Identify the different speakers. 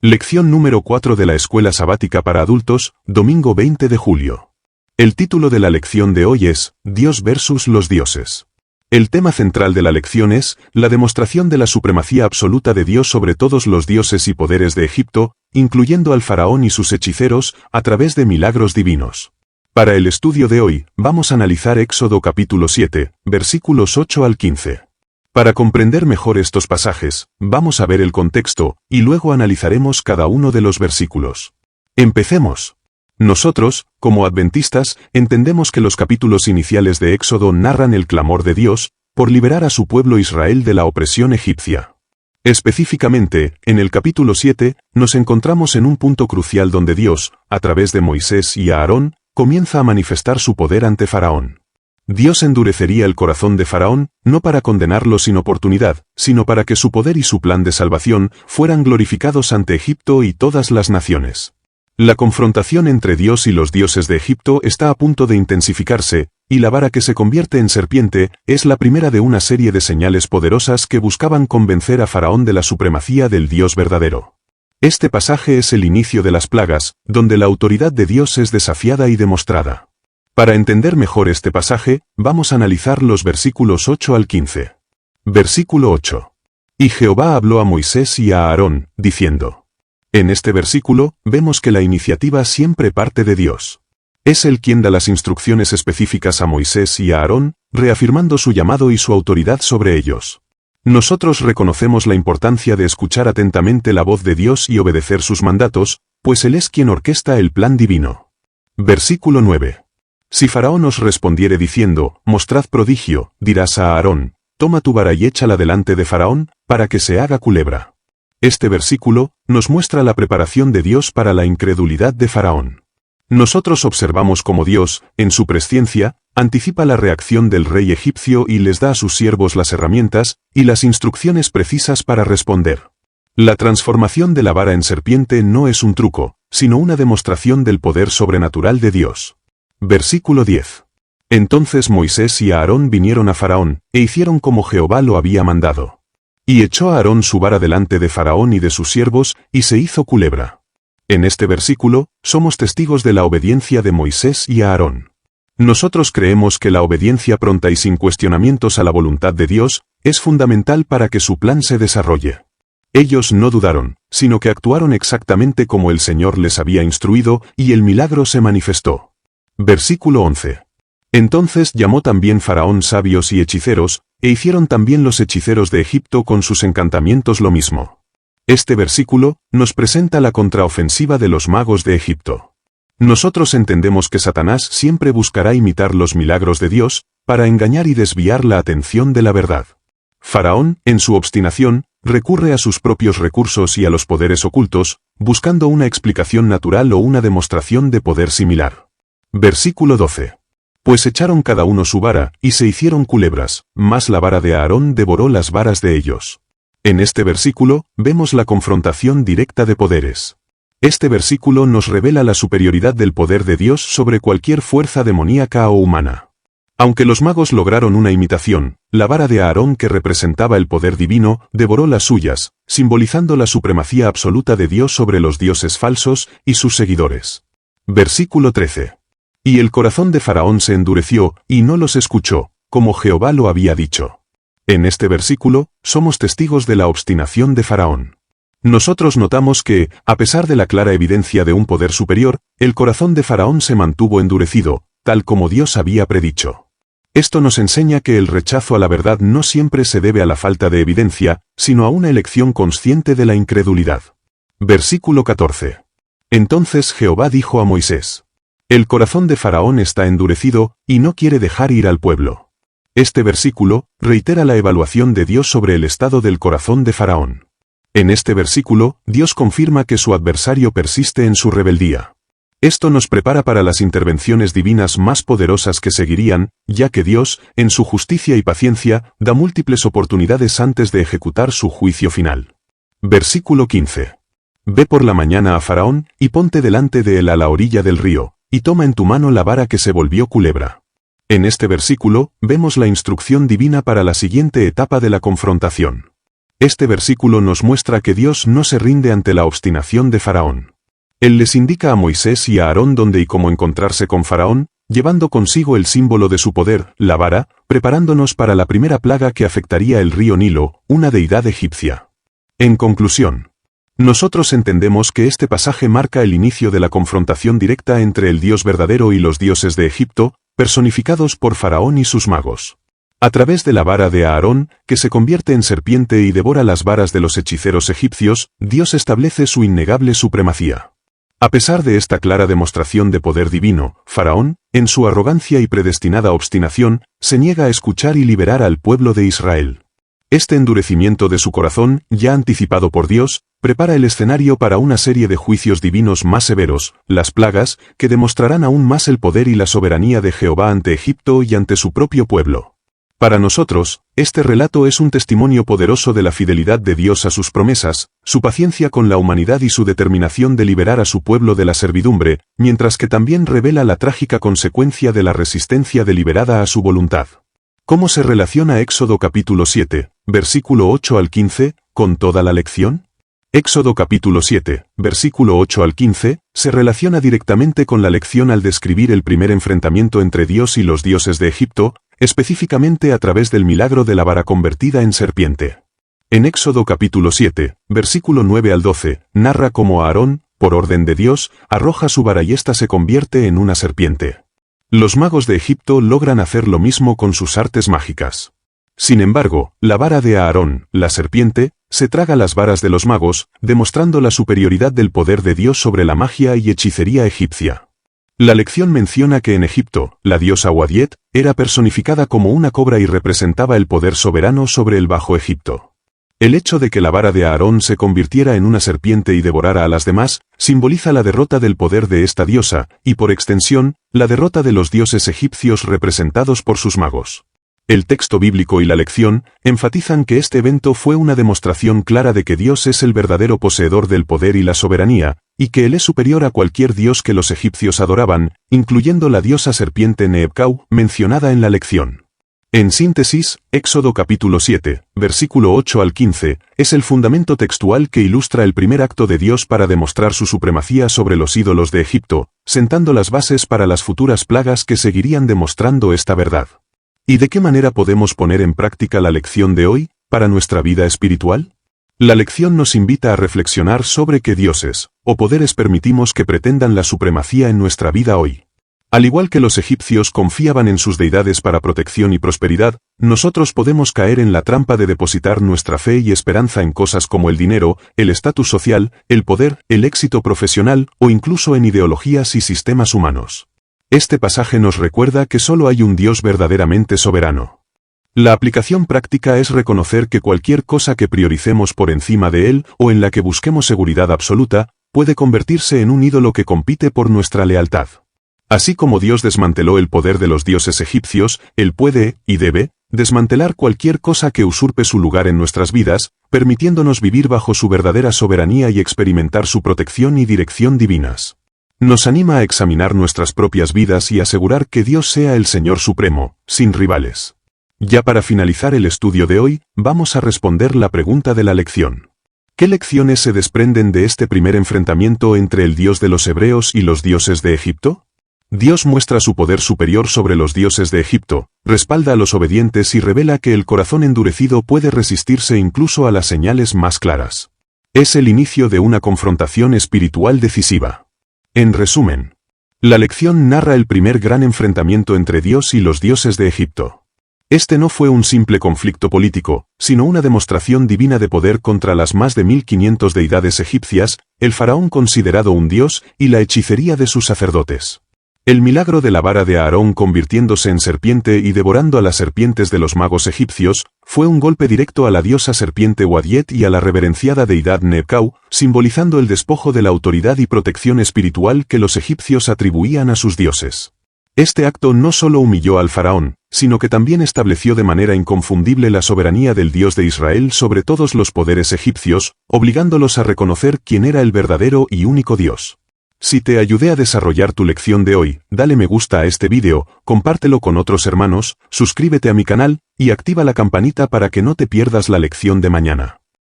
Speaker 1: Lección número 4 de la Escuela Sabática para Adultos, domingo 20 de julio. El título de la lección de hoy es, Dios versus los dioses. El tema central de la lección es, la demostración de la supremacía absoluta de Dios sobre todos los dioses y poderes de Egipto, incluyendo al faraón y sus hechiceros, a través de milagros divinos. Para el estudio de hoy, vamos a analizar Éxodo capítulo 7, versículos 8 al 15. Para comprender mejor estos pasajes, vamos a ver el contexto, y luego analizaremos cada uno de los versículos. Empecemos. Nosotros, como adventistas, entendemos que los capítulos iniciales de Éxodo narran el clamor de Dios, por liberar a su pueblo Israel de la opresión egipcia. Específicamente, en el capítulo 7, nos encontramos en un punto crucial donde Dios, a través de Moisés y Aarón, comienza a manifestar su poder ante Faraón. Dios endurecería el corazón de Faraón, no para condenarlo sin oportunidad, sino para que su poder y su plan de salvación fueran glorificados ante Egipto y todas las naciones. La confrontación entre Dios y los dioses de Egipto está a punto de intensificarse, y la vara que se convierte en serpiente es la primera de una serie de señales poderosas que buscaban convencer a Faraón de la supremacía del Dios verdadero. Este pasaje es el inicio de las plagas, donde la autoridad de Dios es desafiada y demostrada. Para entender mejor este pasaje, vamos a analizar los versículos 8 al 15. Versículo 8. Y Jehová habló a Moisés y a Aarón, diciendo. En este versículo, vemos que la iniciativa siempre parte de Dios. Es Él quien da las instrucciones específicas a Moisés y a Aarón, reafirmando su llamado y su autoridad sobre ellos. Nosotros reconocemos la importancia de escuchar atentamente la voz de Dios y obedecer sus mandatos, pues Él es quien orquesta el plan divino. Versículo 9. Si Faraón os respondiere diciendo, mostrad prodigio, dirás a Aarón, toma tu vara y échala delante de Faraón, para que se haga culebra. Este versículo nos muestra la preparación de Dios para la incredulidad de Faraón. Nosotros observamos cómo Dios, en su presciencia, anticipa la reacción del rey egipcio y les da a sus siervos las herramientas y las instrucciones precisas para responder. La transformación de la vara en serpiente no es un truco, sino una demostración del poder sobrenatural de Dios. Versículo 10. Entonces Moisés y Aarón vinieron a Faraón, e hicieron como Jehová lo había mandado. Y echó a Aarón su vara delante de Faraón y de sus siervos, y se hizo culebra. En este versículo, somos testigos de la obediencia de Moisés y Aarón. Nosotros creemos que la obediencia pronta y sin cuestionamientos a la voluntad de Dios, es fundamental para que su plan se desarrolle. Ellos no dudaron, sino que actuaron exactamente como el Señor les había instruido, y el milagro se manifestó. Versículo 11. Entonces llamó también Faraón sabios y hechiceros, e hicieron también los hechiceros de Egipto con sus encantamientos lo mismo. Este versículo nos presenta la contraofensiva de los magos de Egipto. Nosotros entendemos que Satanás siempre buscará imitar los milagros de Dios, para engañar y desviar la atención de la verdad. Faraón, en su obstinación, recurre a sus propios recursos y a los poderes ocultos, buscando una explicación natural o una demostración de poder similar. Versículo 12. Pues echaron cada uno su vara, y se hicieron culebras, mas la vara de Aarón devoró las varas de ellos. En este versículo, vemos la confrontación directa de poderes. Este versículo nos revela la superioridad del poder de Dios sobre cualquier fuerza demoníaca o humana. Aunque los magos lograron una imitación, la vara de Aarón que representaba el poder divino, devoró las suyas, simbolizando la supremacía absoluta de Dios sobre los dioses falsos y sus seguidores. Versículo 13. Y el corazón de Faraón se endureció, y no los escuchó, como Jehová lo había dicho. En este versículo, somos testigos de la obstinación de Faraón. Nosotros notamos que, a pesar de la clara evidencia de un poder superior, el corazón de Faraón se mantuvo endurecido, tal como Dios había predicho. Esto nos enseña que el rechazo a la verdad no siempre se debe a la falta de evidencia, sino a una elección consciente de la incredulidad. Versículo 14. Entonces Jehová dijo a Moisés. El corazón de Faraón está endurecido, y no quiere dejar ir al pueblo. Este versículo reitera la evaluación de Dios sobre el estado del corazón de Faraón. En este versículo, Dios confirma que su adversario persiste en su rebeldía. Esto nos prepara para las intervenciones divinas más poderosas que seguirían, ya que Dios, en su justicia y paciencia, da múltiples oportunidades antes de ejecutar su juicio final. Versículo 15. Ve por la mañana a Faraón, y ponte delante de él a la orilla del río, y toma en tu mano la vara que se volvió culebra. En este versículo, vemos la instrucción divina para la siguiente etapa de la confrontación. Este versículo nos muestra que Dios no se rinde ante la obstinación de Faraón. Él les indica a Moisés y a Aarón dónde y cómo encontrarse con Faraón, llevando consigo el símbolo de su poder, la vara, preparándonos para la primera plaga que afectaría el río Nilo, una deidad egipcia. En conclusión, nosotros entendemos que este pasaje marca el inicio de la confrontación directa entre el Dios verdadero y los dioses de Egipto, personificados por Faraón y sus magos. A través de la vara de Aarón, que se convierte en serpiente y devora las varas de los hechiceros egipcios, Dios establece su innegable supremacía. A pesar de esta clara demostración de poder divino, Faraón, en su arrogancia y predestinada obstinación, se niega a escuchar y liberar al pueblo de Israel. Este endurecimiento de su corazón, ya anticipado por Dios, prepara el escenario para una serie de juicios divinos más severos, las plagas, que demostrarán aún más el poder y la soberanía de Jehová ante Egipto y ante su propio pueblo. Para nosotros, este relato es un testimonio poderoso de la fidelidad de Dios a sus promesas, su paciencia con la humanidad y su determinación de liberar a su pueblo de la servidumbre, mientras que también revela la trágica consecuencia de la resistencia deliberada a su voluntad. ¿Cómo se relaciona Éxodo capítulo 7, versículo 8 al 15, con toda la lección? Éxodo capítulo 7, versículo 8 al 15, se relaciona directamente con la lección al describir el primer enfrentamiento entre Dios y los dioses de Egipto, específicamente a través del milagro de la vara convertida en serpiente. En Éxodo capítulo 7, versículo 9 al 12, narra cómo Aarón, por orden de Dios, arroja su vara y ésta se convierte en una serpiente. Los magos de Egipto logran hacer lo mismo con sus artes mágicas. Sin embargo, la vara de Aarón, la serpiente, se traga las varas de los magos, demostrando la superioridad del poder de Dios sobre la magia y hechicería egipcia. La lección menciona que en Egipto, la diosa Wadiet, era personificada como una cobra y representaba el poder soberano sobre el Bajo Egipto. El hecho de que la vara de Aarón se convirtiera en una serpiente y devorara a las demás, simboliza la derrota del poder de esta diosa, y por extensión, la derrota de los dioses egipcios representados por sus magos. El texto bíblico y la lección enfatizan que este evento fue una demostración clara de que Dios es el verdadero poseedor del poder y la soberanía, y que Él es superior a cualquier dios que los egipcios adoraban, incluyendo la diosa serpiente Neebkau, mencionada en la lección. En síntesis, Éxodo capítulo 7, versículo 8 al 15, es el fundamento textual que ilustra el primer acto de Dios para demostrar su supremacía sobre los ídolos de Egipto, sentando las bases para las futuras plagas que seguirían demostrando esta verdad. ¿Y de qué manera podemos poner en práctica la lección de hoy, para nuestra vida espiritual? La lección nos invita a reflexionar sobre qué dioses, o poderes permitimos que pretendan la supremacía en nuestra vida hoy. Al igual que los egipcios confiaban en sus deidades para protección y prosperidad, nosotros podemos caer en la trampa de depositar nuestra fe y esperanza en cosas como el dinero, el estatus social, el poder, el éxito profesional, o incluso en ideologías y sistemas humanos. Este pasaje nos recuerda que solo hay un Dios verdaderamente soberano. La aplicación práctica es reconocer que cualquier cosa que prioricemos por encima de Él o en la que busquemos seguridad absoluta, puede convertirse en un ídolo que compite por nuestra lealtad. Así como Dios desmanteló el poder de los dioses egipcios, Él puede, y debe, desmantelar cualquier cosa que usurpe su lugar en nuestras vidas, permitiéndonos vivir bajo su verdadera soberanía y experimentar su protección y dirección divinas. Nos anima a examinar nuestras propias vidas y asegurar que Dios sea el Señor Supremo, sin rivales. Ya para finalizar el estudio de hoy, vamos a responder la pregunta de la lección. ¿Qué lecciones se desprenden de este primer enfrentamiento entre el Dios de los hebreos y los dioses de Egipto? Dios muestra su poder superior sobre los dioses de Egipto, respalda a los obedientes y revela que el corazón endurecido puede resistirse incluso a las señales más claras. Es el inicio de una confrontación espiritual decisiva. En resumen, la lección narra el primer gran enfrentamiento entre Dios y los dioses de Egipto. Este no fue un simple conflicto político, sino una demostración divina de poder contra las más de 1500 deidades egipcias, el faraón considerado un dios y la hechicería de sus sacerdotes. El milagro de la vara de Aarón convirtiéndose en serpiente y devorando a las serpientes de los magos egipcios, fue un golpe directo a la diosa serpiente Wadiet y a la reverenciada deidad Neebkau, simbolizando el despojo de la autoridad y protección espiritual que los egipcios atribuían a sus dioses. Este acto no solo humilló al faraón, sino que también estableció de manera inconfundible la soberanía del Dios de Israel sobre todos los poderes egipcios, obligándolos a reconocer quién era el verdadero y único Dios. Si te ayudé a desarrollar tu lección de hoy, dale me gusta a este vídeo, compártelo con otros hermanos, suscríbete a mi canal, y activa la campanita para que no te pierdas la lección de mañana.